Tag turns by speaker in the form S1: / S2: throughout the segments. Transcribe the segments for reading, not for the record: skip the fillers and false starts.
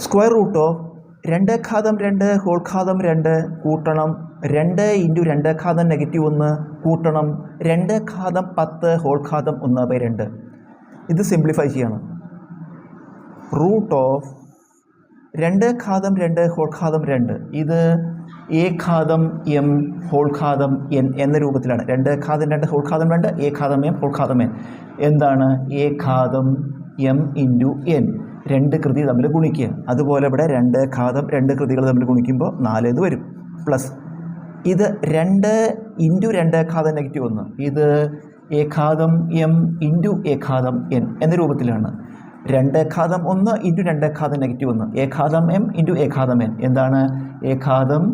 S1: Square root of 2 whole ഘാതം 2 കൂട്ടണം 2 into 2 ഘാതം -1 കൂട്ടണം 2 ഘാതം 10 ഹോൾ ഘാതം 1/2. ഇത് സിംപ്ലിഫൈ ചെയ്യണം. റൂട്ട് ഓഫ് 2 ഘാതം 2 ഹോൾ ഘാതം 2 ഇത് എ ഘാതം എം ഹോൾ ഘാതം എൻ എന്ന രൂപത്തിലാണ്. 2 ഘാതം 2 ഹോൾ ഘാതം 2 എ ഘാതം എം ഹോൾ ഘാതം എൻ. എന്താണ് എ ഘാതം എം ഇൻറ്റു എൻ, 2 കൃതി തമ്മിൽ ഗുണിക്കുക. അതുപോലെ ഇവിടെ 2 ഘാതം 2 കൃതികൾ തമ്മിൽ ഗുണിക്കുമ്പോൾ 4 എന്ന് വരും. പ്ലസ് ഇത് 2 ഇൻറ്റു 2 ഘാതം -1 ഇത് എ ഘാതം എം ഇൻറ്റു എ ഘാതം എൻ എന്ന രൂപത്തിലാണ്. 2 ഘാതം 1 ഇൻറ്റു 2 ഘാതം -1 എ ഘാതം എം ഇൻറ്റു എ ഘാതം എൻ. എന്താണ് എ ഘാതം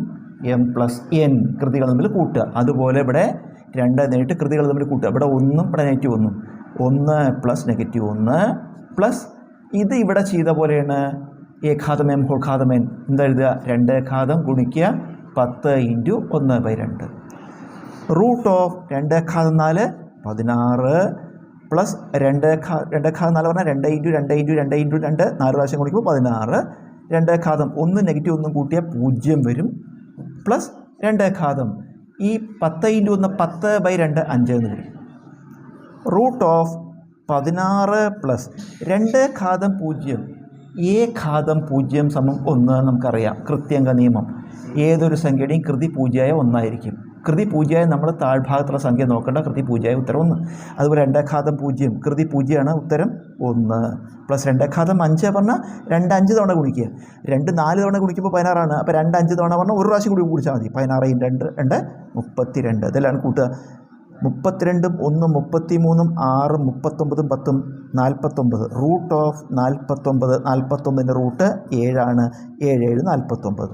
S1: എം പ്ലസ് എൻ കൃതികൾ തമ്മിൽ കൂട്ടുക. അതുപോലെ ഇവിടെ 2 നേരിട്ട് കൃതികൾ തമ്മിൽ കൂട്ടുക. ഇവിടെ 1 ഇവിടെ -1 1 പ്ലസ് -1 പ്ലസ് ഇത് ഇവിടെ ചെയ്ത പോലെയാണ് എ ഘാതം എം ഹോൾ ഘാതം എൻ. എന്താ എഴുതുക? 2 ഘാതം ഗുണിക്കുക 10 ഇൻറ്റു 1/2. റൂട്ട് ഓഫ് 2 ഘാതം 4 16 പ്ലസ് 2 ഘാതം 4 പറഞ്ഞാൽ 2 ഇൻറ്റു 2 ഇൻറ്റു 2 ഇൻറ്റു 2 4 പ്രാവശ്യം കുടിക്കുമ്പോൾ 16. 2 ഘാതം 1 -1 കൂട്ടിയാൽ 0 വരും. പ്ലസ് 2 ഘാതം ഈ 10 ഇൻറ്റു 1 10/2 5 എന്ന് വരും. റൂട്ട് ഓഫ് 16 പ്ലസ് 2 ഘാതം 0 എ ഘാതം 0 സമം 1 നമുക്കറിയാം. കൃത്യംഗ നിയമം. ഏതൊരു സംഖ്യയുടെയും കൃതി 0 1 കൃതി 0 നമ്മൾ താഴ്ഭാഗത്തുള്ള സംഖ്യ നോക്കേണ്ട. കൃതി 0 ഉത്തരം 1. അതുപോലെ 2 ഘാതം 0 കൃതി 0 ഉത്തരം 1 പ്ലസ് 2 ഘാതം 5 പറഞ്ഞാൽ 2 5 തവണ ഗുണിക്കുക. 2 4 തവണ ഗുണിക്കുമ്പോൾ 16 അപ്പോൾ 2 5 തവണ പറഞ്ഞാൽ ഒരു പ്രാവശ്യം കൂടി കുടിച്ചാൽ മതി. 16 2 2 32. ഇതെല്ലാം കൂട്ടുക. 32 1 33 6 39 10 49. റൂട്ട് ഓഫ് 49 49ൻ്റെ റൂട്ട് 7 ആണ്. 7 7 49.